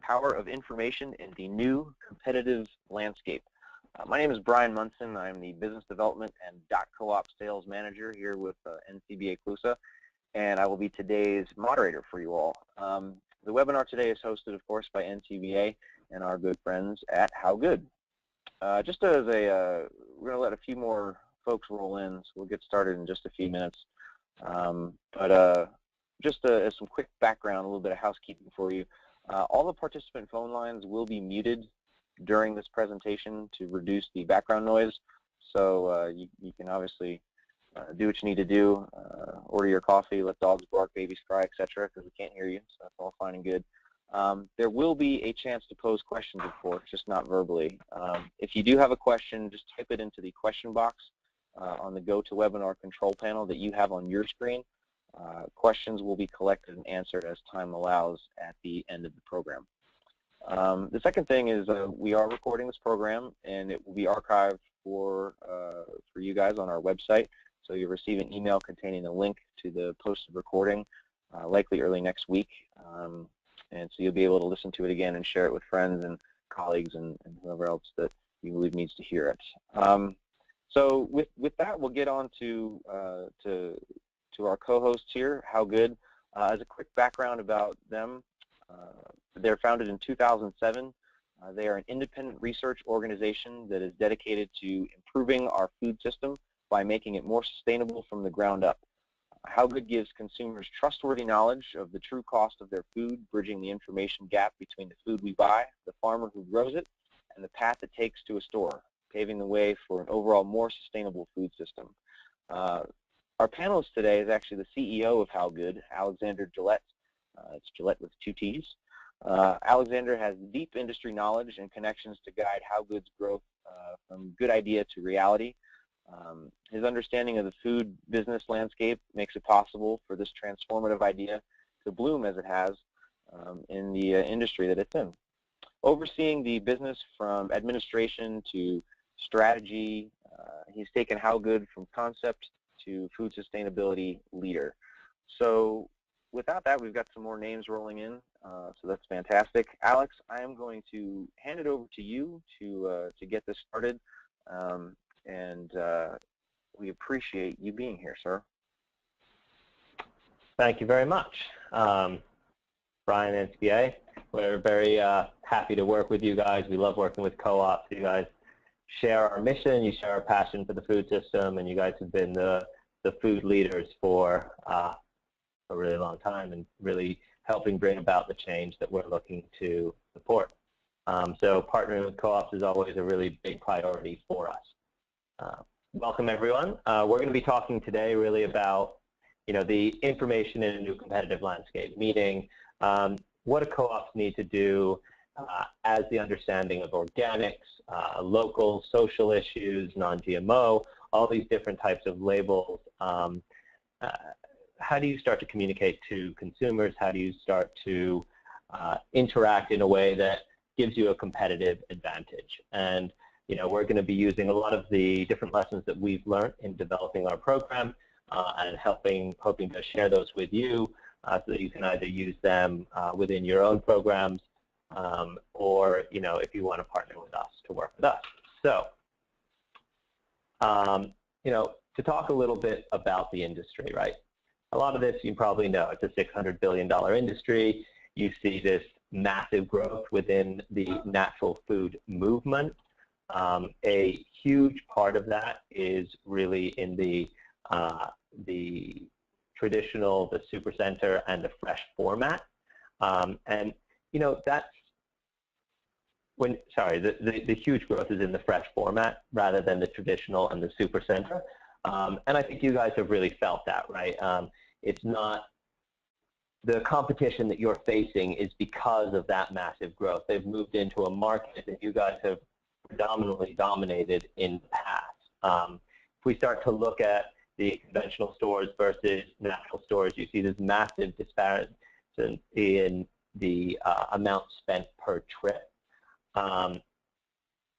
Power of Information in the New Competitive Landscape. My name is Brian Munson. I'm the Business Development and .coop Sales Manager here with NCBA CLUSA, and I will be today's moderator for you all. The webinar today is hosted, of course, by NCBA and our good friends at How Good. Just as we're going to let a few more folks roll in, so we'll get started in just a few minutes. Just as some quick background, a little bit of housekeeping for you. All the participant phone lines will be muted during this presentation to reduce the background noise. So you can obviously do what you need to do, order your coffee, let dogs bark, babies cry, etc., because we can't hear you, so that's all fine and good. There will be a chance to pose questions, of course, just not verbally. If you do have a question, just type it into the question box on the GoToWebinar control panel that you have on your screen. Questions will be collected and answered as time allows at the end of the program. The second thing is we are recording this program, and it will be archived for you guys on our website. So you'll receive an email containing a link to the posted recording, likely early next week. And so you'll be able to listen to it again and share it with friends and colleagues and whoever else that you believe needs to hear it. So with that, we'll get on to our co-hosts here, How Good. As a quick background about them, they're founded in 2007. They are an independent research organization that is dedicated to improving our food system by making it more sustainable from the ground up. How Good gives consumers trustworthy knowledge of the true cost of their food, bridging the information gap between the food we buy, the farmer who grows it, and the path it takes to a store, paving the way for an overall more sustainable food system. Our panelist today is actually the CEO of How Good, Alexander Gillette. It's Gillette with 2 T's. Alexander has deep industry knowledge and connections to guide How Good's growth from good idea to reality. His understanding of the food business landscape makes it possible for this transformative idea to bloom as it has in the industry that it's in. Overseeing the business from administration to strategy, he's taken How Good from concept to food sustainability leader. So without that, we've got some more names rolling in, so that's fantastic. Alex, I am going to hand it over to you to get this started, and we appreciate you being here, sir. Thank you very much. Brian and NCBA, we're very happy to work with you guys. We love working with co-ops. You guys share our mission, you share our passion for the food system, and you guys have been the food leaders for a really long time and really helping bring about the change that we're looking to support. So partnering with co-ops is always a really big priority for us. Welcome, everyone. We're going to be talking today really about the information in a new competitive landscape, meaning what do co-ops need to do as the understanding of organics, local, social issues, non-GMO, all these different types of labels. How do you start to communicate to consumers? How do you start to interact in a way that gives you a competitive advantage? And we're going to be using a lot of the different lessons that we've learned in developing our program and hoping to share those with you so that you can either use them within your own programs or if you want to partner with us to work with us. So to talk a little bit about the industry, right? A lot of this you probably know. It's a $600 billion industry. You see this massive growth within the natural food movement. A huge part of that is really in the traditional, the supercenter, and the fresh format. And that's the huge growth is in the fresh format rather than the traditional and the supercenter. And I think you guys have really felt that, right? It's not the competition that you're facing is because of that massive growth. They've moved into a market that you guys have predominantly dominated in the past. If we start to look at the conventional stores versus natural stores, you see this massive disparity in the amount spent per trip.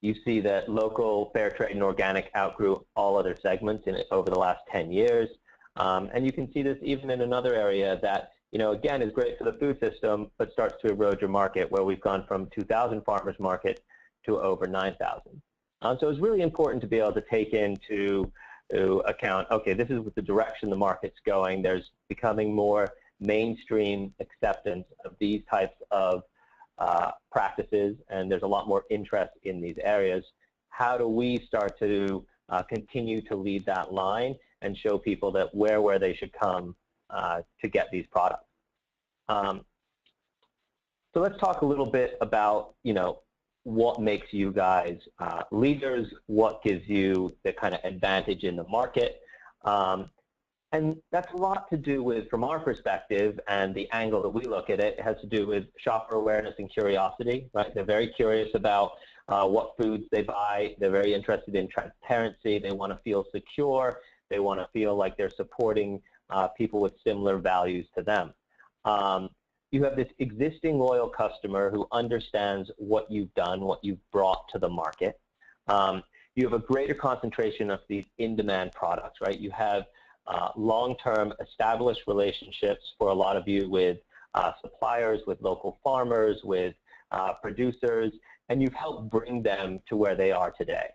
You see that local, fair trade, and organic outgrew all other segments in it over the last 10 years. And you can see this even in another area that again, is great for the food system, but starts to erode your market, where we've gone from 2,000 farmers market to over 9,000. So it's really important to be able to take into account, okay, this is the direction the market's going. There's becoming more mainstream acceptance of these types of practices, and there's a lot more interest in these areas. How do we start to continue to lead that line and show people that where they should come to get these products? So let's talk a little bit about, what makes you guys leaders, what gives you the kind of advantage in the market. And that's a lot to do with, from our perspective, and the angle that we look at it, has to do with shopper awareness and curiosity, right? They're very curious about what foods they buy. They're very interested in transparency. They want to feel secure. They want to feel like they're supporting people with similar values to them. You have this existing loyal customer who understands what you've done, what you've brought to the market. You have a greater concentration of these in-demand products, right? You have long-term established relationships for a lot of you with suppliers, with local farmers, with producers, and you've helped bring them to where they are today.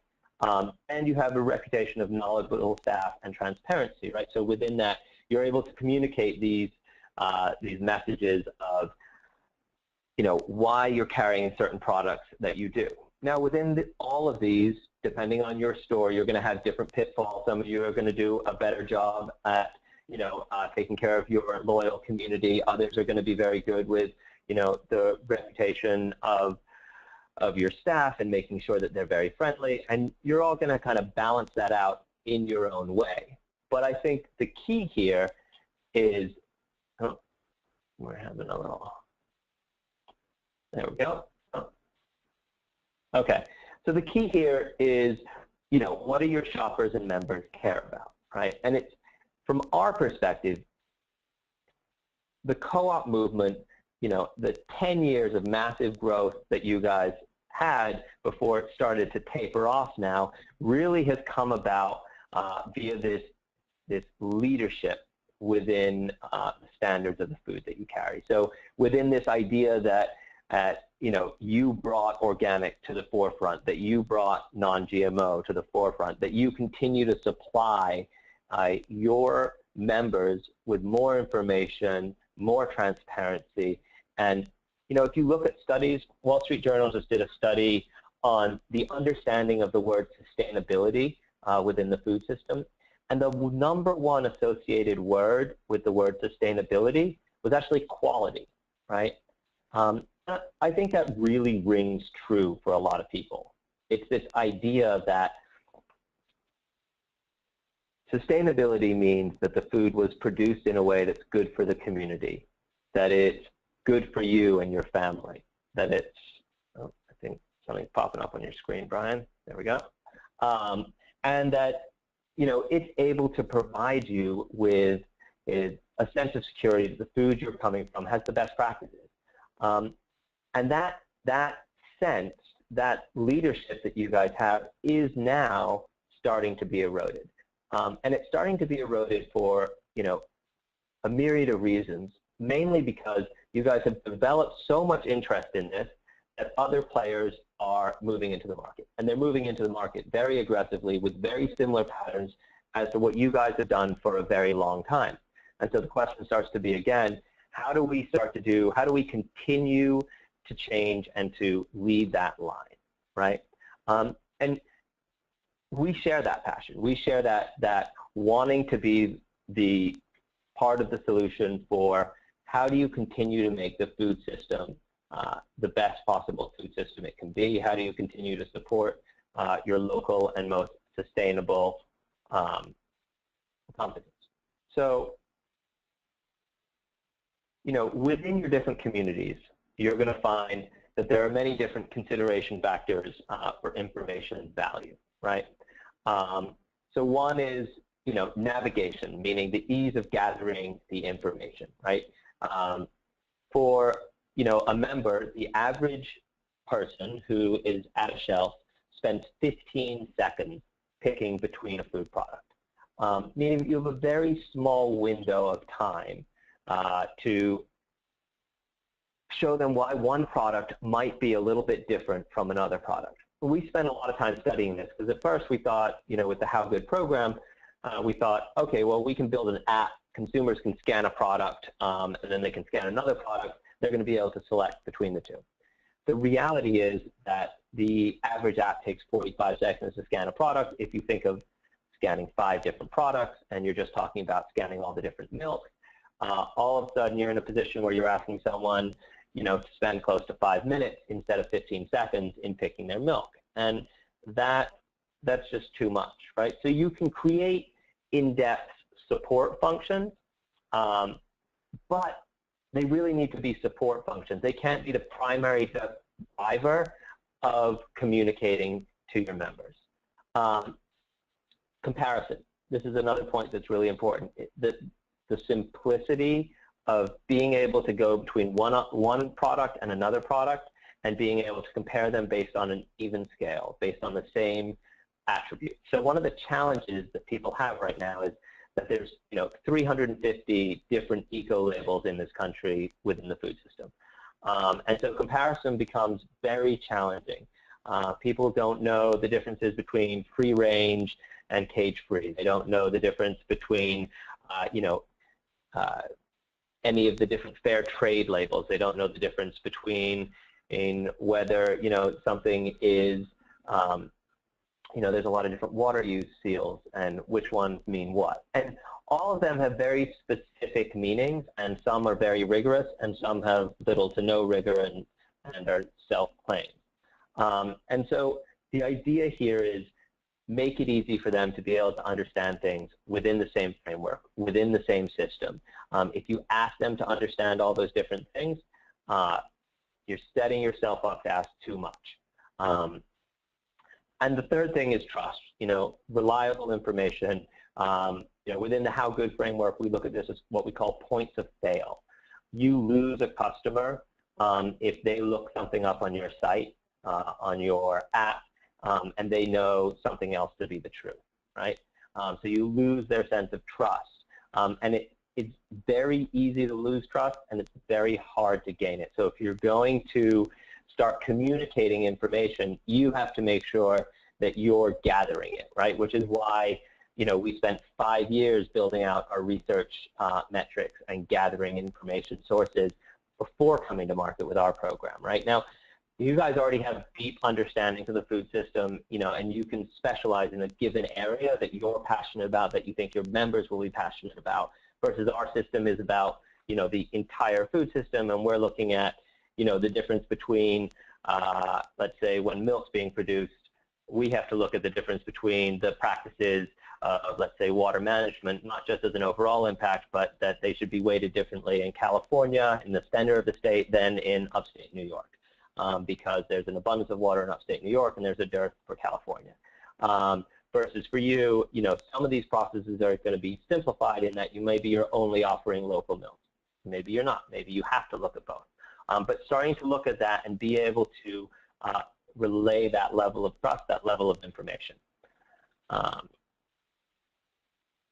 And you have a reputation of knowledgeable staff and transparency, right? So within that, you're able to communicate these messages of, why you're carrying certain products that you do. Now, within all of these, depending on your store, you're going to have different pitfalls. Some of you are going to do a better job at, taking care of your loyal community. Others are going to be very good with, the reputation of your staff and making sure that they're very friendly. And you're all going to kind of balance that out in your own way. But I think the key here is, we're having a little, there we go. Okay, so the key here is, what do your shoppers and members care about, right? And it's, from our perspective, the co-op movement, the 10 years of massive growth that you guys had before it started to taper off now, really has come about via this leadership within the standards of the food that you carry. So within this idea that you brought organic to the forefront, that you brought non-GMO to the forefront, that you continue to supply your members with more information, more transparency. And if you look at studies, Wall Street Journal just did a study on the understanding of the word sustainability within the food system. And the #1 associated word with the word sustainability was actually quality, right? I think that really rings true for a lot of people. It's this idea that sustainability means that the food was produced in a way that's good for the community, that it's good for you and your family, that it's, I think something's popping up on your screen, Brian. There we go. And that, it's able to provide you with a sense of security that the food you're coming from has the best practices. And that sense, that leadership that you guys have is now starting to be eroded. And it's starting to be eroded for, a myriad of reasons, mainly because you guys have developed so much interest in this that other players are moving into the market. And they're moving into the market very aggressively with very similar patterns as to what you guys have done for a very long time. And so the question starts to be, again, how do we continue to change and to lead that line, right? And we share that passion. We share that wanting to be the part of the solution for how do you continue to make the food system the best possible food system it can be? How do you continue to support your local and most sustainable companies? So, within your different communities, you're going to find that there are many different consideration factors for information value, right? So one is, navigation, meaning the ease of gathering the information, right? For, a member, the average person who is at a shelf spends 15 seconds picking between a food product, meaning you have a very small window of time to show them why one product might be a little bit different from another product. We spent a lot of time studying this because at first we thought, with the How Good program, we thought, okay, well, we can build an app. Consumers can scan a product, and then they can scan another product. They're going to be able to select between the two. The reality is that the average app takes 45 seconds to scan a product. If you think of scanning 5 different products and you're just talking about scanning all the different milk, all of a sudden you're in a position where you're asking someone, to spend close to 5 minutes instead of 15 seconds in picking their milk. And that's just too much, right? So you can create in-depth support functions, but they really need to be support functions. They can't be the primary driver of communicating to your members. Comparison. This is another point that's really important. The simplicity of being able to go between one product and another product and being able to compare them based on an even scale, based on the same attributes. So one of the challenges that people have right now is that there's 350 different eco-labels in this country within the food system. And so comparison becomes very challenging. People don't know the differences between free-range and cage-free. They don't know the difference between, any of the different fair trade labels. They don't know the difference between whether, something is, there's a lot of different water use seals and which ones mean what. And all of them have very specific meanings, and some are very rigorous, and some have little to no rigor and are self-claimed. And so the idea here is make it easy for them to be able to understand things within the same framework, within the same system. If you ask them to understand all those different things, you're setting yourself up to ask too much. And the third thing is trust, reliable information. Within the How Good framework, we look at this as what we call points of fail. You lose a customer if they look something up on your site, on your app, and they know something else to be the truth, right? So you lose their sense of trust. And it's very easy to lose trust, and it's very hard to gain it. So if you're going to start communicating information, you have to make sure that you're gathering it, right? Which is why, we spent 5 years building out our research metrics and gathering information sources before coming to market with our program, right? Now, you guys already have deep understandings of the food system, and you can specialize in a given area that you're passionate about, that you think your members will be passionate about, versus our system is about, the entire food system, and we're looking at, the difference between, let's say, when milk's being produced, we have to look at the difference between the practices of, let's say, water management, not just as an overall impact, but that they should be weighted differently in California, in the center of the state, than in upstate New York. Because there's an abundance of water in upstate New York and there's a dearth for California. Versus for you, some of these processes are going to be simplified in that maybe you're only offering local milk. Maybe you're not. Maybe you have to look at both. But starting to look at that and be able to relay that level of trust, that level of information.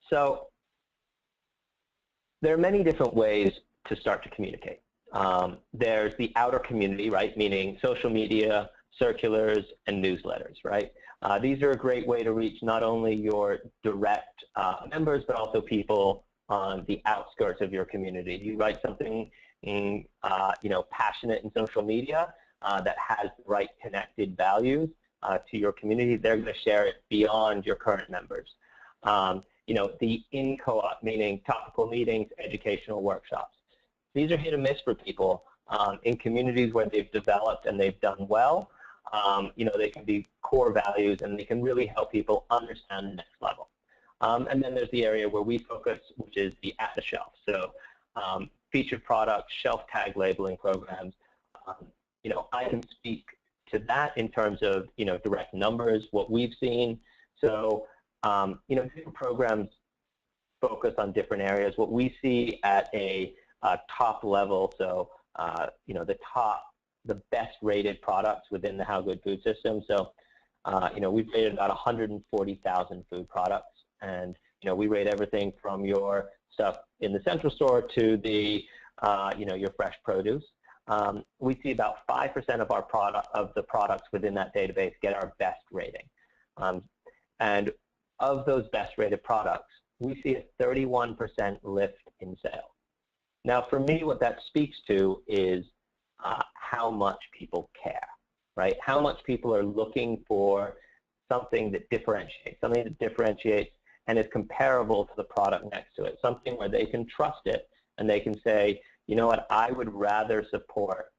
So there are many different ways to start to communicate. There's the outer community, right, meaning social media, circulars, and newsletters, right? These are a great way to reach not only your direct members, but also people on the outskirts of your community. You write something passionate in social media that has the right connected values to your community, they're going to share it beyond your current members. The in-co-op, meaning topical meetings, educational workshops. These are hit or miss for people in communities where they've developed and they've done well. They can be core values, and they can really help people understand the next level. And then there's the area where we focus, which is the at the shelf. So featured products, shelf tag labeling programs. I can speak to that in terms of direct numbers, what we've seen. So different programs focus on different areas. What we see at a top level, so the best rated products within the How Good food system. So we've rated about 140,000 food products, and we rate everything from your stuff in the central store to the, your fresh produce. We see about 5% of the products within that database get our best rating. And of those best rated products, we see a 31% lift in sales. Now, for me, what that speaks to is how much people care, right? How much people are looking for something that differentiates, and is comparable to the product next to it, something where they can trust it and they can say, you know what, I would rather support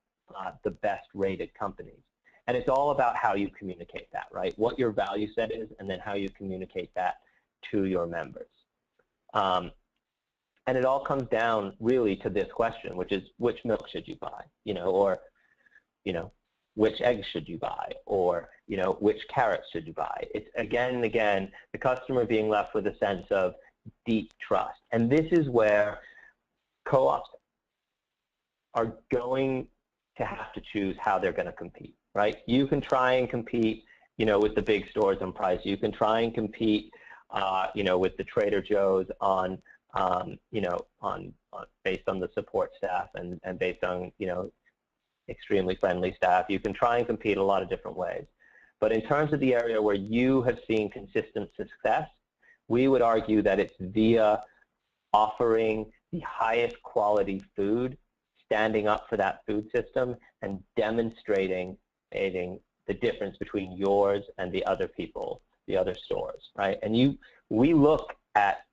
the best rated companies. And it's all about how you communicate that, right? What your value set is, and then how you communicate that to your members. And it all comes down really to this question, which is, which milk should you buy? Which eggs should you buy? Or, which carrots should you buy? It's again and again, the customer being left with a sense of deep trust. And this is where co-ops are going to have to choose how they're going to compete, right? You can try and compete, with the big stores on price. You can try and compete, with the Trader Joe's on, based on the support staff and based on, extremely friendly staff. You can try and compete a lot of different ways. But in terms of the area where you have seen consistent success, we would argue that it's via offering the highest quality food, standing up for that food system, and demonstrating the difference between yours and the other people, the other stores, right? And we look at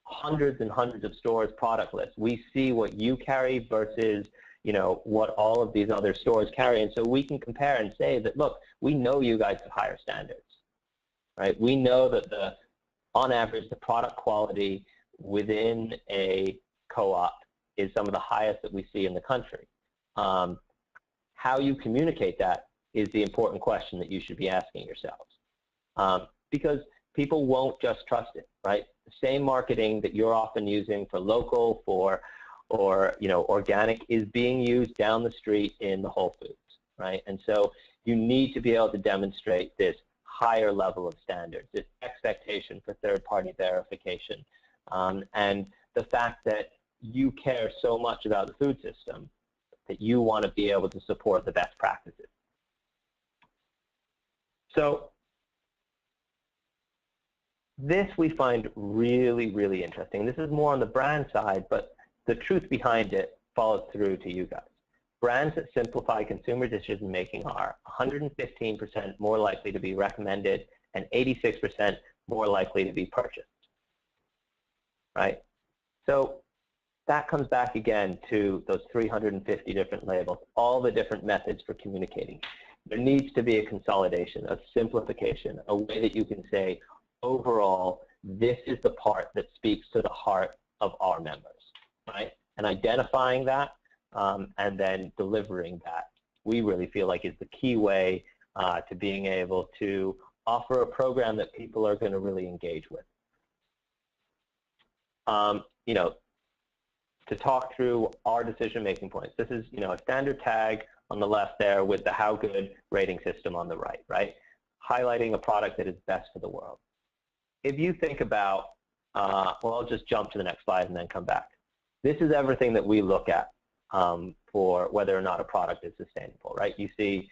hundreds and hundreds of stores' product lists. We see what you carry versus what all of these other stores carry. And so we can compare and say that, look, we know you guys have higher standards, right? We know that on average, the product quality within a co-op is some of the highest that we see in the country. How you communicate that is the important question that you should be asking yourselves. Because people won't just trust it, right? The same marketing that you're often using for local, or organic, is being used down the street in the Whole Foods, right? And so you need to be able to demonstrate this higher level of standards, this expectation for third-party verification, and the fact that you care so much about the food system that you want to be able to support the best practices. So this we find really, really interesting. This is more on the brand side, but the truth behind it follows through to you guys. Brands that simplify consumer decision-making are 115% more likely to be recommended and 86% more likely to be purchased, right? So that comes back again to those 350 different labels, all the different methods for communicating. There needs to be a consolidation, a simplification, a way that you can say, overall, this is the part that speaks to the heart of our members, right? And identifying that and then delivering that, we really feel like is the key way to being able to offer a program that people are going to really engage with. To talk through our decision-making points. This is, a standard tag on the left there with the how good rating system on the right? Highlighting a product that is best for the world. If you think about, well, I'll just jump to the next slide and then come back. This is everything that we look at for whether or not a product is sustainable, right? You see,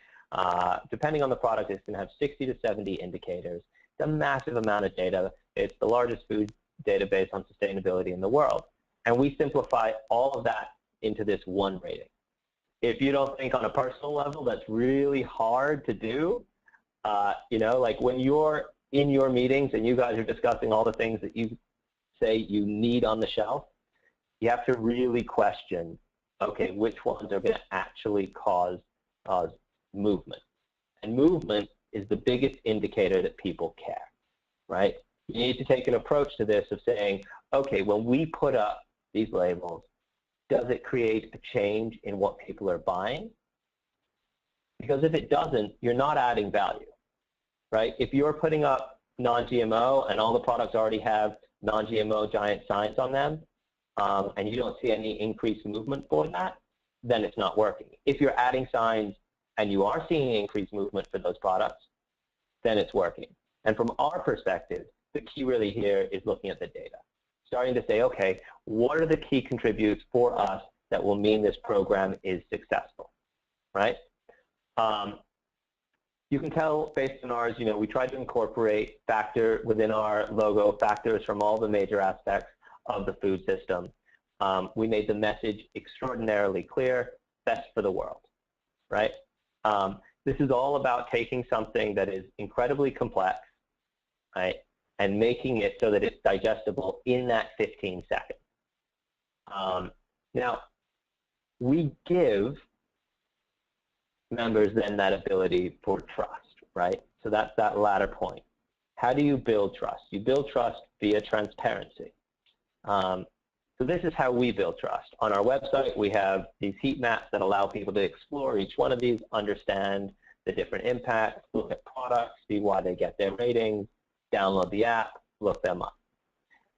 depending on the product, it's going to have 60 to 70 indicators. It's a massive amount of data. It's the largest food database on sustainability in the world. And we simplify all of that into this one rating. If you don't think on a personal level that's really hard to do, like when you're in your meetings and you guys are discussing all the things that you say you need on the shelf, you have to really question, okay, which ones are going to actually cause movement. And movement is the biggest indicator that people care, right? You need to take an approach to this of saying, okay, when we put up these labels, does it create a change in what people are buying? Because if it doesn't, you're not adding value, right? If you're putting up non-GMO and all the products already have non-GMO giant signs on them, and you don't see any increased movement for that, then it's not working. If you're adding signs and you are seeing increased movement for those products, then it's working. And from our perspective, the key really here is looking at the data. starting to say, okay, what are the key contributors for us that will mean this program is successful, right? You can tell based on ours, we tried to incorporate within our logo factors from all the major aspects of the food system. We made the message extraordinarily clear, best for the world, right? This is all about taking something that is incredibly complex, right, and making it so that it's digestible in that 15 seconds. Now, we give members then that ability for trust, right? So that's that latter point. How do you build trust? You build trust via transparency. So this is how we build trust. On our website, we have these heat maps that allow people to explore each one of these, understand the different impacts, look at products, see why they get their ratings, download the app, look them up.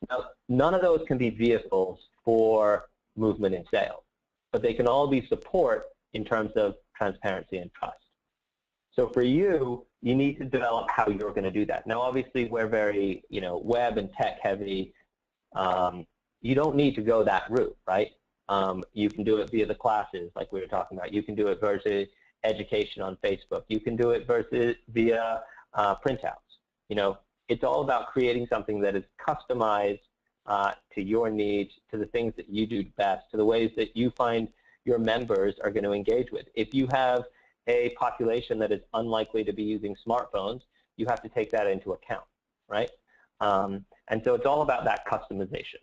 Now, none of those can be vehicles for movement in sales, but they can all be support in terms of transparency and trust. So for you, you need to develop how you're going to do that. Now, obviously, we're very, web and tech heavy. You don't need to go that route, right? You can do it via the classes, like we were talking about. You can do it versus education on Facebook. You can do it versus via printouts. It's all about creating something that is customized to your needs, to the things that you do best, to the ways that you find your members are going to engage with. If you have a population that is unlikely to be using smartphones, you have to take that into account, right? And so it's all about that customization.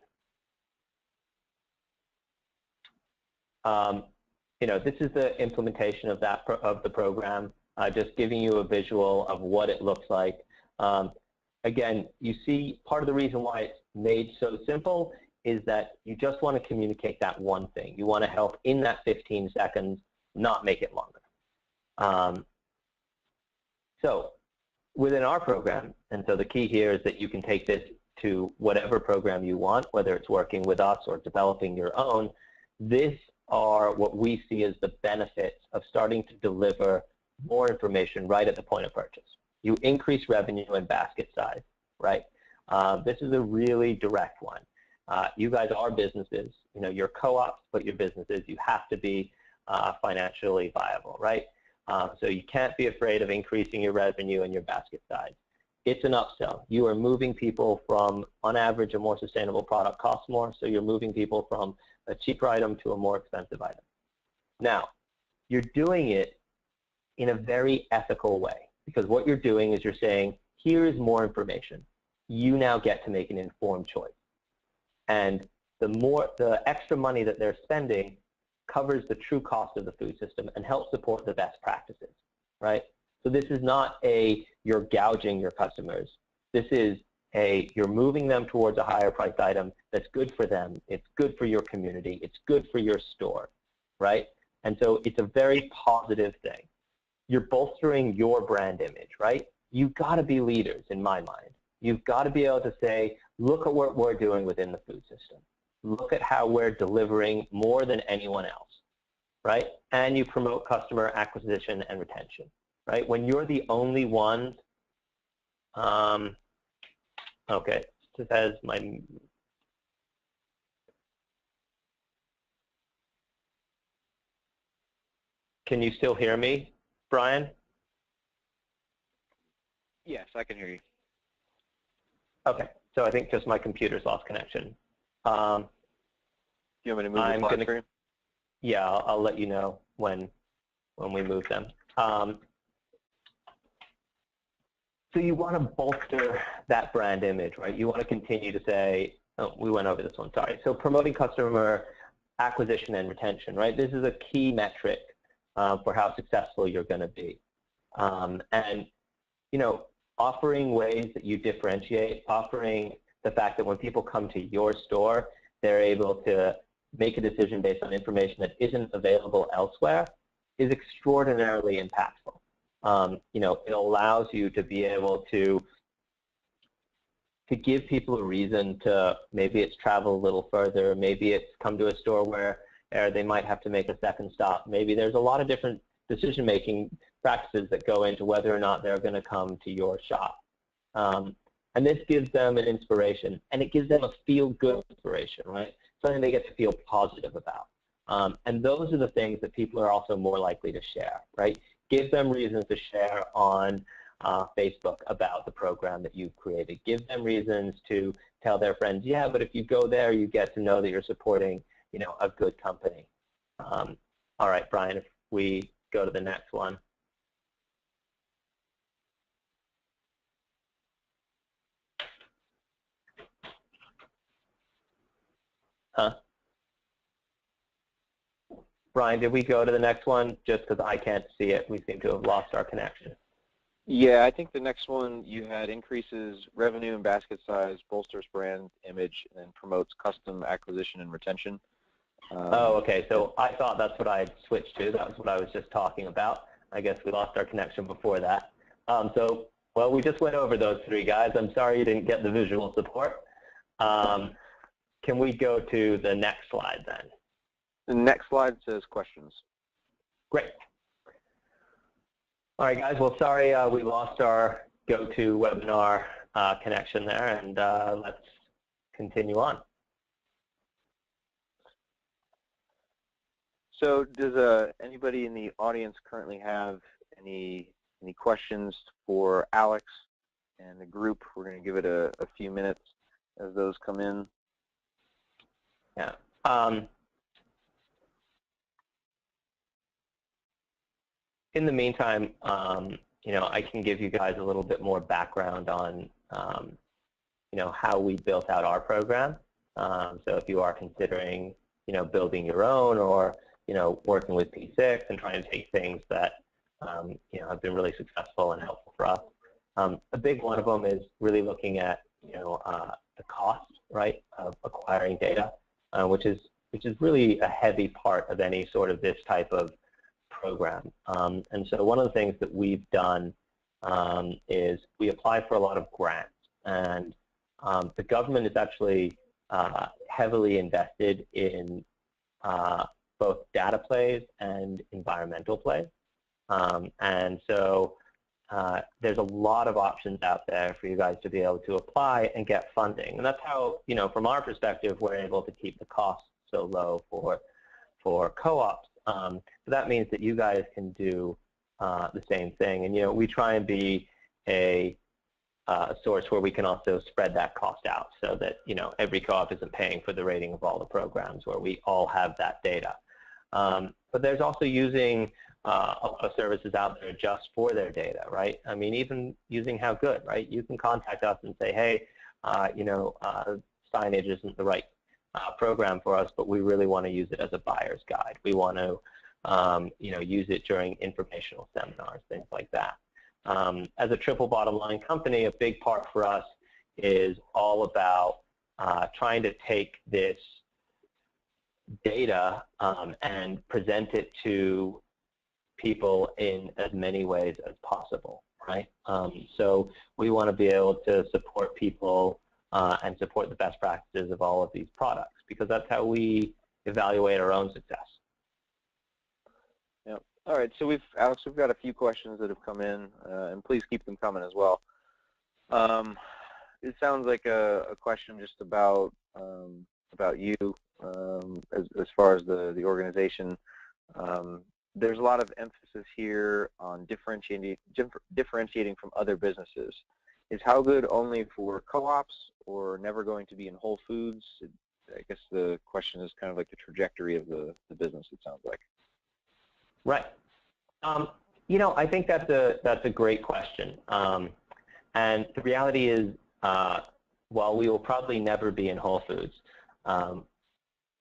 This is the implementation of the program, just giving you a visual of what it looks like. Again, you see part of the reason why it's made so simple is that you just want to communicate that one thing. You want to help in that 15 seconds, not make it longer. So within our program, and so the key here is that you can take this to whatever program you want, whether it's working with us or developing your own. This are what we see as the benefits of starting to deliver more information right at the point of purchase. You increase revenue and basket size, right? This is a really direct one. You guys are businesses, you're co-ops, but you're businesses. You have to be financially viable, right? So you can't be afraid of increasing your revenue and your basket size. It's an upsell. You are moving people from, on average, a more sustainable product costs more, so you're moving people from a cheaper item to a more expensive item. Now, you're doing it in a very ethical way, because what you're doing is you're saying, here is more information. You now get to make an informed choice. And the extra money that they're spending covers the true cost of the food system and helps support the best practices, right? So this is not you're gouging your customers. This is you're moving them towards a higher priced item that's good for them. It's good for your community. It's good for your store, right? And so it's a very positive thing. You're bolstering your brand image, right? You've got to be leaders, in my mind. You've got to be able to say, look at what we're doing within the food system. Look at how we're delivering more than anyone else, right? And you promote customer acquisition and retention, right? When you're the only one, okay, this has my, can you still hear me, Brian? Yes, I can hear you. Okay, so I think just my computer's lost connection. Do you want me to move the slide screen? Yeah, I'll let you know when we move them. So you want to bolster that brand image, right? You want to continue to say, oh, we went over this one, sorry. So promoting customer acquisition and retention, right? This is a key metric for how successful you're going to be. And, offering ways that you differentiate, offering the fact that when people come to your store, they're able to make a decision based on information that isn't available elsewhere is extraordinarily impactful. It allows you to be able to give people a reason to, maybe it's travel a little further, maybe it's come to a store where they might have to make a second stop. Maybe there's a lot of different decision-making practices that go into whether or not they're going to come to your shop. And this gives them an inspiration, and it gives them a feel-good inspiration, right? Something they get to feel positive about. And those are the things that people are also more likely to share, right? Give them reasons to share on Facebook about the program that you've created. Give them reasons to tell their friends, yeah, but if you go there, you get to know that you're supporting, a good company. All right, Brian, if we go to the next one. Huh? Brian, did we go to the next one? Just because I can't see it, we seem to have lost our connection. Yeah, I think the next one you had increases revenue and basket size, bolsters brand image, and then promotes custom acquisition and retention. Oh, okay. So I thought that's what I had switched to. That was what I was just talking about. I guess we lost our connection before that. Well, we just went over those three, guys. I'm sorry you didn't get the visual support. Can we go to the next slide then? The next slide says questions. Great. All right, guys. Well, sorry we lost our GoToWebinar connection there, and let's continue on. So does anybody in the audience currently have any questions for Alex and the group? We're going to give it a few minutes as those come in. Yeah. In the meantime, I can give you guys a little bit more background on, how we built out our program. So if you are considering, building your own or, working with P6 and trying to take things that, have been really successful and helpful for us. A big one of them is really looking at, the cost, right, of acquiring data, which is really a heavy part of any sort of this type of program. And so one of the things that we've done is we apply for a lot of grants, and the government is actually heavily invested in both data plays and environmental plays. And so there's a lot of options out there for you guys to be able to apply and get funding. And that's how, from our perspective, we're able to keep the costs so low for co-ops. So that means that you guys can do the same thing. And, we try and be a source where we can also spread that cost out so that, every co-op isn't paying for the rating of all the programs, where we all have that data. But there's also using a lot of services out there just for their data, right? I mean, even using How Good, right? You can contact us and say, hey, signage isn't the right program for us, but we really want to use it as a buyer's guide. We want to, use it during informational seminars, things like that. As a triple bottom line company, a big part for us is all about trying to take this data and present it to people in as many ways as possible, right? So we want to be able to support people and support the best practices of all of these products, because that's how we evaluate our own success. Yep. All right. So Alex, we've got a few questions that have come in, and please keep them coming as well. It sounds like a question just about you as far as the organization. There's a lot of emphasis here on differentiating from other businesses. Is How Good only for co-ops or never going to be in Whole Foods? I guess the question is kind of like the trajectory of the business, it sounds like. Right. I think that's a great question. And the reality is, while we will probably never be in Whole Foods,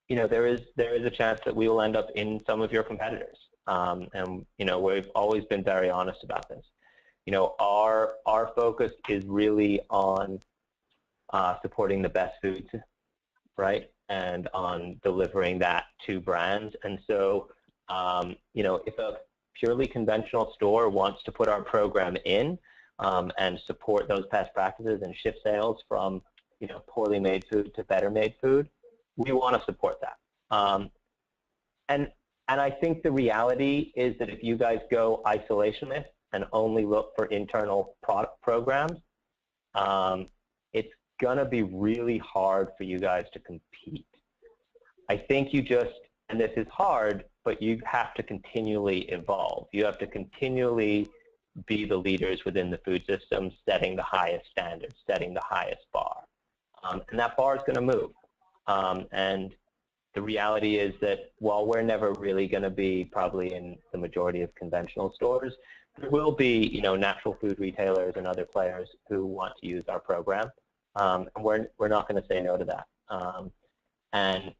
there is a chance that we will end up in some of your competitors. And we've always been very honest about this. Our focus is really on supporting the best foods, right, and on delivering that to brands. And so, if a purely conventional store wants to put our program in and support those best practices and shift sales from, poorly made food to better made food, we want to support that. And I think the reality is that if you guys go isolationist and only look for internal product programs, it's going to be really hard for you guys to compete. I think you just, and this is hard, but you have to continually evolve. You have to continually be the leaders within the food system, setting the highest standards, setting the highest bar. And that bar is going to move. And the reality is that while we're never really going to be probably in the majority of conventional stores, there will be, you know, natural food retailers and other players who want to use our program. And we're not going to say no to that. And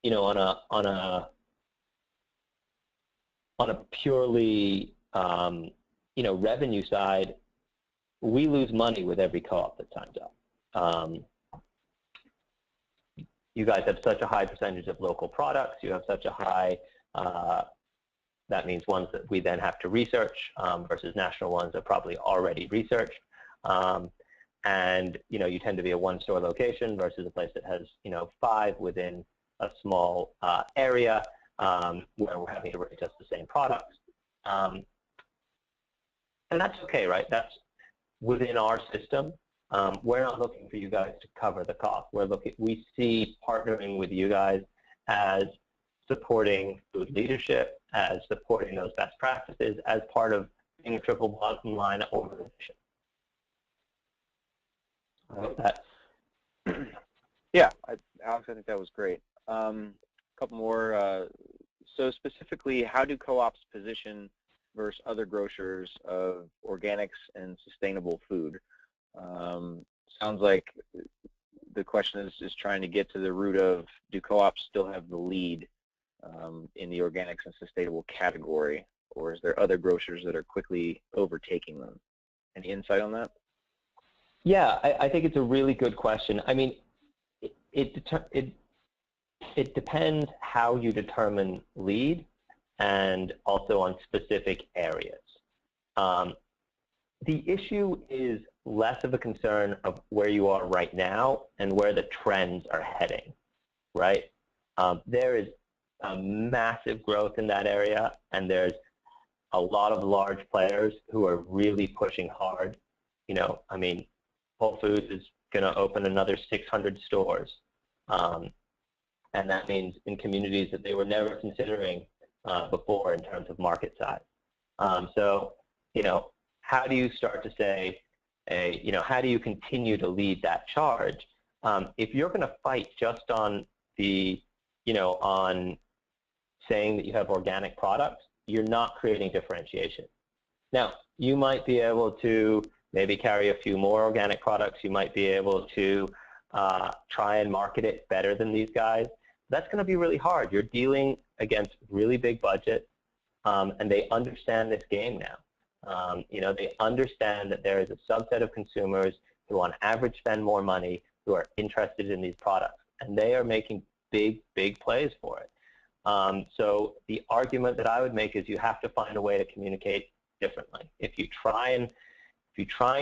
you know, on a purely you know, revenue side, we lose money with every co-op that signs up. You guys have such a high percentage of local products. You have such a high, that means ones that we then have to research versus national ones that probably already researched. And you know, you tend to be a one-store location versus a place that has, you know, 5 within a small area where we're having to rate just the same products. And that's okay, right? That's within our system. We're not looking for you guys to cover the cost. We see partnering with you guys as supporting food leadership, as supporting those best practices, as part of being a triple bottom line organization. I hope that. Yeah, Alex, I think that was great. A couple more. So specifically, how do co-ops position versus other grocers of organics and sustainable food? Sounds like the question is trying to get to the root of, do co-ops still have the lead in the organics and sustainable category, or is there other grocers that are quickly overtaking them? Any insight on that? Yeah, I think it's a really good question. I mean, it depends how you determine lead and also on specific areas. The issue is less of a concern of where you are right now and where the trends are heading, right? There is a massive growth in that area, and there's a lot of large players who are really pushing hard. You know, I mean, Whole Foods is going to open another 600 stores. And that means in communities that they were never considering before in terms of market size. So, you know, how do you start to say, you know, how do you continue to lead that charge? If you're going to fight just on the, you know, on saying that you have organic products, you're not creating differentiation. Now, you might be able to maybe carry a few more organic products. You might be able to try and market it better than these guys. That's going to be really hard. You're dealing against really big budgets, and they understand this game now. You know, they understand that there is a subset of consumers who on average spend more money, who are interested in these products, and they are making big, big plays for it. So the argument that I would make is you have to find a way to communicate differently. If you try and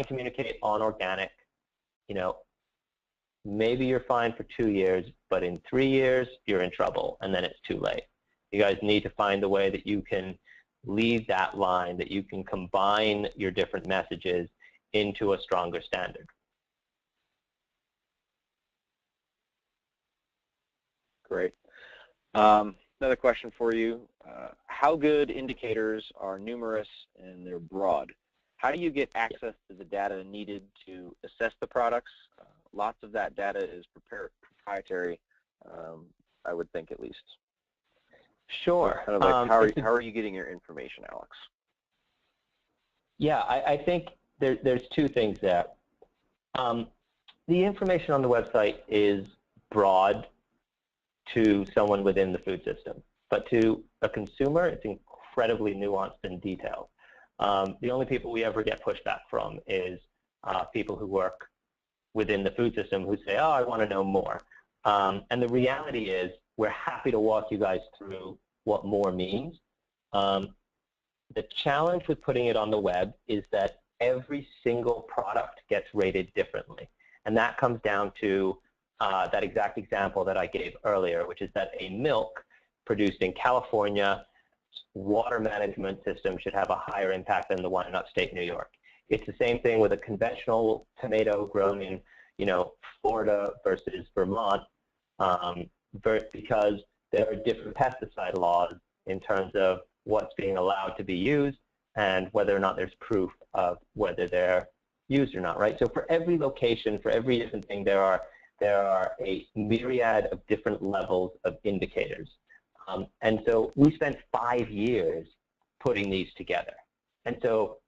communicate on organic, you know, maybe you're fine for 2 years, but in 3 years, you're in trouble, and then it's too late. You guys need to find a way that you can lead that line, that you can combine your different messages into a stronger standard. Great. Another question for you. How good indicators are numerous and they're broad? How do you get access to the data needed to assess the products? Lots of that data is proprietary, I would think at least. Sure. Kind of like how are you getting your information, Alex? Yeah, I think there's 2 things there. The information on the website is broad to someone within the food system, but to a consumer, it's incredibly nuanced and detailed. The only people we ever get pushback from is people who work within the food system who say, oh, I want to know more. And the reality is we're happy to walk you guys through what more means. The challenge with putting it on the web is that every single product gets rated differently. And that comes down to that exact example that I gave earlier, which is that a milk produced in California, water management system should have a higher impact than the one in upstate New York. It's the same thing with a conventional tomato grown in, Florida versus Vermont, because there are different pesticide laws in terms of what's being allowed to be used and whether or not there's proof of whether they're used or not, right? So for every location, for every different thing, there are a myriad of different levels of indicators. And so we spent 5 years putting these together. And so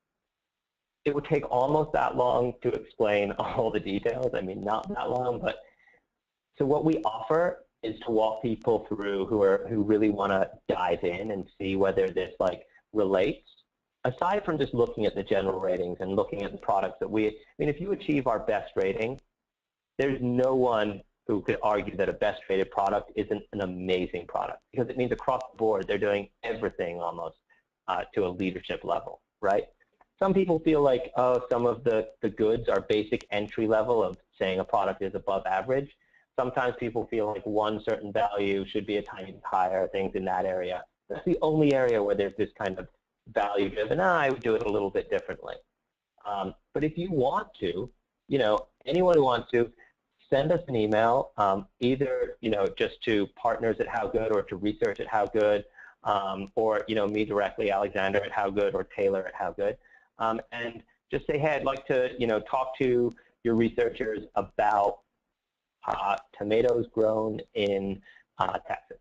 it would take almost that long to explain all the details. I mean, not that long, but so what we offer is to walk people through who really want to dive in and see whether this relates. Aside from just looking at the general ratings and looking at the products that if you achieve our best rating, there's no one who could argue that a best rated product isn't an amazing product, because it means across the board they're doing everything almost to a leadership level, right? Some people feel like, oh, some of the goods are basic entry level of saying a product is above average. Sometimes people feel like one certain value should be a tiny bit higher, things in that area. That's the only area where there's this kind of value-driven, I would do it a little bit differently. But if you want to, anyone who wants to, send us an email, either, just to partners@howgood or to research@howgood, or, me directly, Alexander@howgood or Taylor@howgood. And just say, hey, I'd like to, talk to your researchers about tomatoes grown in Texas.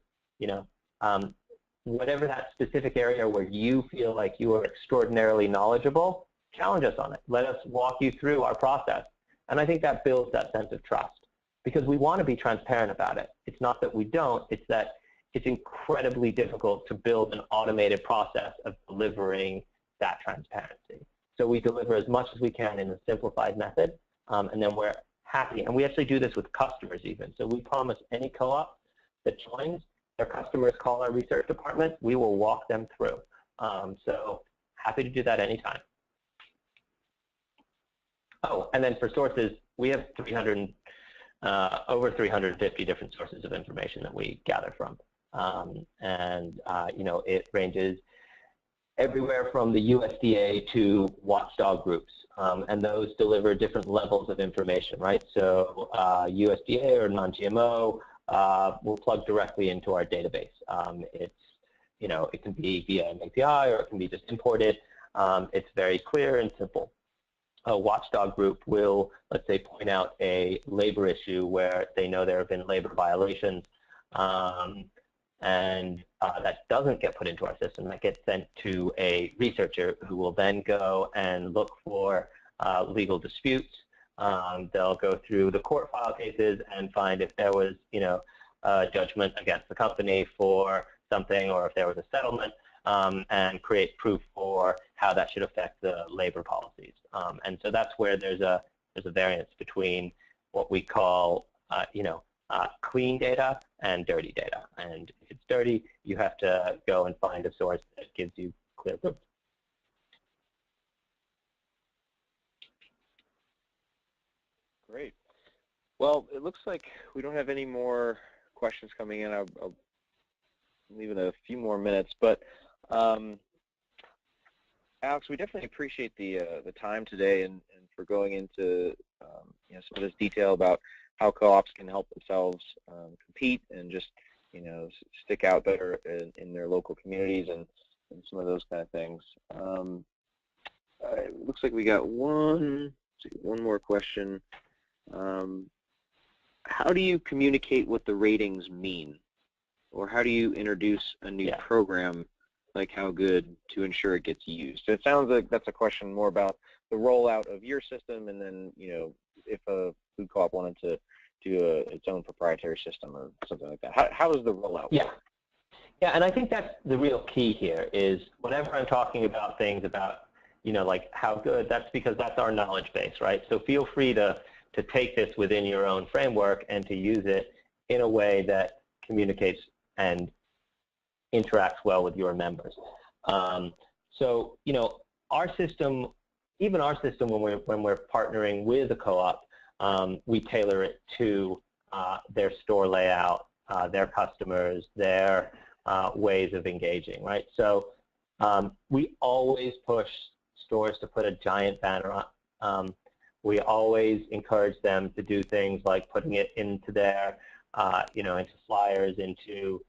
Whatever that specific area where you feel like you are extraordinarily knowledgeable, challenge us on it. Let us walk you through our process. And I think that builds that sense of trust, because we want to be transparent about it. It's not that we don't, it's that it's incredibly difficult to build an automated process of delivering that transparency. So we deliver as much as we can in a simplified method, and then we're happy. And we actually do this with customers even. So we promise any co-op that joins, their customers call our research department, we will walk them through. So happy to do that anytime. Oh, and then for sources, we have over 350 different sources of information that we gather from. It ranges everywhere from the USDA to watchdog groups, and those deliver different levels of information, right? So USDA or non-GMO will plug directly into our database. It can be via an API or it can be just imported. It's very clear and simple. A watchdog group will, let's say, point out a labor issue where they know there have been labor violations, and that doesn't get put into our system. That gets sent to a researcher who will then go and look for legal disputes. They'll go through the court file cases and find if there was, a judgment against the company for something, or if there was a settlement, and create proof for how that should affect the labor policies. And so that's where there's a variance between what we call, clean data and dirty data. And if it's dirty, you have to go and find a source that gives you clear proof. Great. Well, it looks like we don't have any more questions coming in. I'll leave it a few more minutes, but Alex, we definitely appreciate the time today and for going into some of this detail about how co-ops can help themselves compete and just stick out better in their local communities and some of those kind of things. It looks like we got one more question. How do you communicate what the ratings mean, or how do you introduce a new program like How Good to ensure it gets used? So it sounds like that's a question more about the rollout of your system, and then if a food co-op wanted to do its own proprietary system or something like that. How does the rollout work? Yeah, and I think that's the real key here is whenever I'm talking about things about, like How Good, that's because that's our knowledge base, right? So feel free to take this within your own framework and to use it in a way that communicates and interacts well with your members. So, our system, even our system when we're partnering with a co-op, we tailor it to their store layout, their customers, their ways of engaging, right? So we always push stores to put a giant banner up. We always encourage them to do things like putting it into their, into flyers, into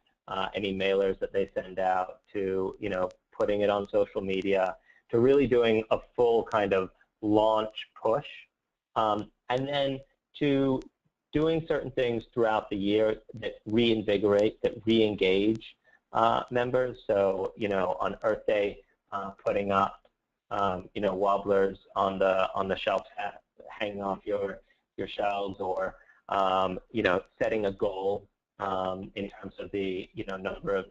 any mailers that they send out, to, putting it on social media, to really doing a full kind of launch push, and then to doing certain things throughout the year that reinvigorate, that re-engage members. So, on Earth Day, putting up, wobblers on the shelf, hanging off your shelves, or setting a goal in terms of the number of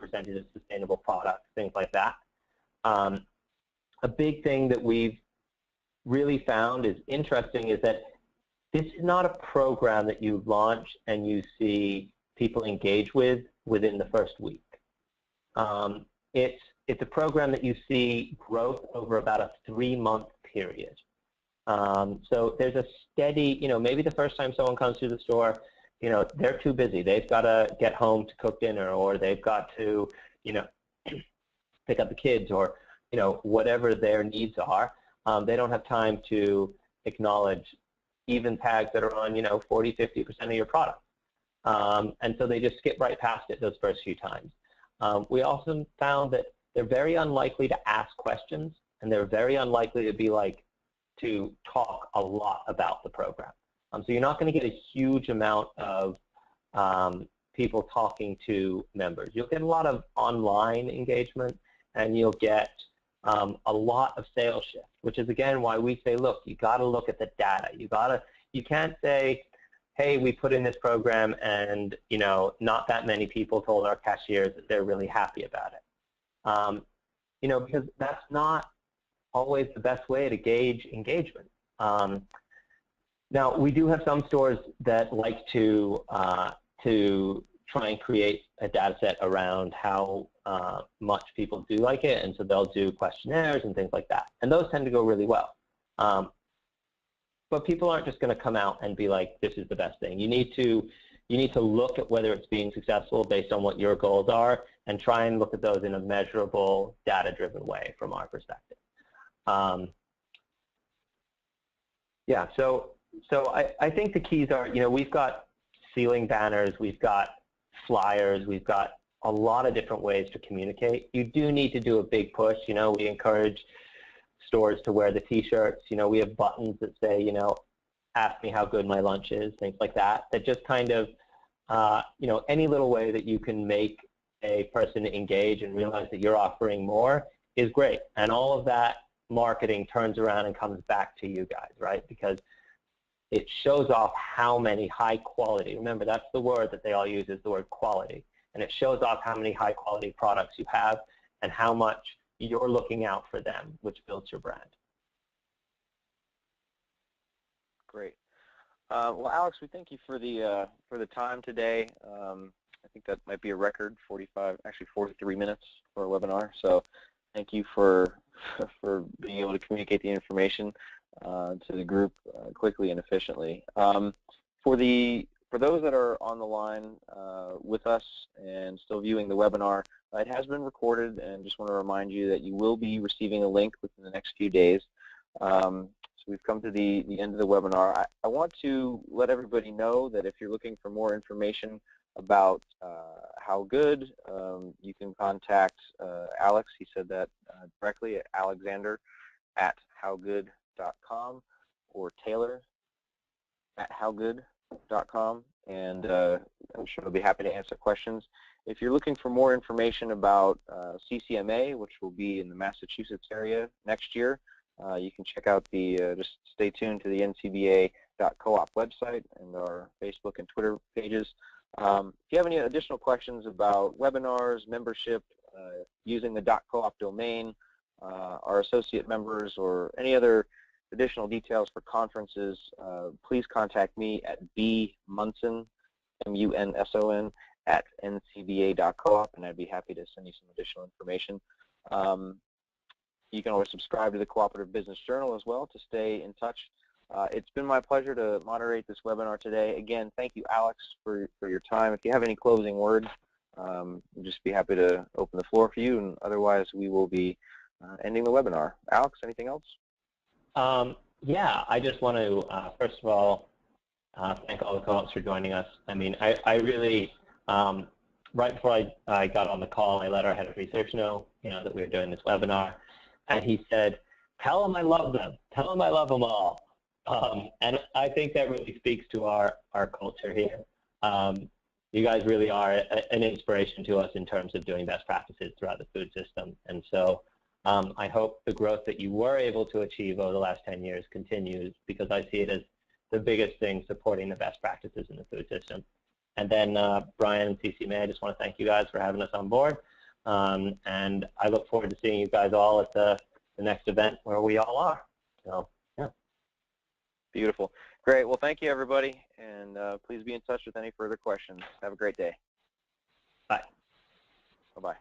percentage of sustainable products, things like that. A big thing that we've really found is interesting is that this is not a program that you launch and you see people engage with within the first week. It's a program that you see growth over about a 3-month period. So there's a steady, maybe the first time someone comes to the store, they're too busy. They've got to get home to cook dinner, or they've got to, pick up the kids, or, whatever their needs are. They don't have time to acknowledge even tags that are on, 40, 50% of your product. And so they just skip right past it those first few times. We also found that they're very unlikely to ask questions, and they're very unlikely to talk a lot about the program. So you're not going to get a huge amount of people talking to members. You'll get a lot of online engagement, and you'll get a lot of sales shift, which is again why we say, look, you got to look at the data. You can't say, hey, we put in this program and not that many people told our cashiers that they're really happy about it. Because that's not always the best way to gauge engagement. Now, we do have some stores that like to try and create a data set around how much people do like it, and so they'll do questionnaires and things like that, and those tend to go really well. But people aren't just going to come out and be like, this is the best thing. You need to look at whether it's being successful based on what your goals are, and try and look at those in a measurable, data-driven way from our perspective. Yeah, so I think the keys are, we've got ceiling banners, we've got flyers, we've got a lot of different ways to communicate. You do need to do a big push. We encourage stores to wear the T-shirts. We have buttons that say, ask me how good my lunch is, things like that. That just kind of, any little way that you can make a person engage and realize that you're offering more is great. And all of that marketing turns around and comes back to you guys, right? Because it shows off how many high quality, remember that's the word that they all use, is the word quality. And it shows off how many high quality products you have and how much you're looking out for them, which builds your brand. Great. Well, Alex, we thank you for the time today. I think that might be a record, 43 minutes for a webinar. So thank you for being able to communicate the information to the group quickly and efficiently. For those that are on the line with us and still viewing the webinar, it has been recorded, and just want to remind you that you will be receiving a link within the next few days. So we've come to the end of the webinar. I want to let everybody know that if you're looking for more information about How Good, you can contact Alex. He said that directly at alexander@howgood.com or Taylor at howgood.com, and I'm sure he'll be happy to answer questions. If you're looking for more information about CCMA, which will be in the Massachusetts area next year, you can check out just stay tuned to the ncba.coop website and our Facebook and Twitter pages. If you have any additional questions about webinars, membership, using the .coop domain, our associate members, or any other additional details for conferences, please contact me at bmunson, M-U-N-S-O-N, at ncba.coop, and I'd be happy to send you some additional information. You can always subscribe to the Cooperative Business Journal as well to stay in touch. It's been my pleasure to moderate this webinar today. Again, thank you, Alex, for your time. If you have any closing words, we'll just be happy to open the floor for you, and otherwise we will be ending the webinar. Alex, anything else? Yeah, I just want to, first of all, thank all the co-ops for joining us. I mean, I really, right before I got on the call, I let our head of research know, that we were doing this webinar, and he said, "Tell them I love them. Tell them I love them all." And I think that really speaks to our culture here. You guys really are an inspiration to us in terms of doing best practices throughout the food system, and so I hope the growth that you were able to achieve over the last 10 years continues, because I see it as the biggest thing supporting the best practices in the food system. And then Brian and CC May, I just want to thank you guys for having us on board. And I look forward to seeing you guys all at the next event where we all are. So, yeah. Beautiful. Great. Well, thank you, everybody. And please be in touch with any further questions. Have a great day. Bye. Bye-bye.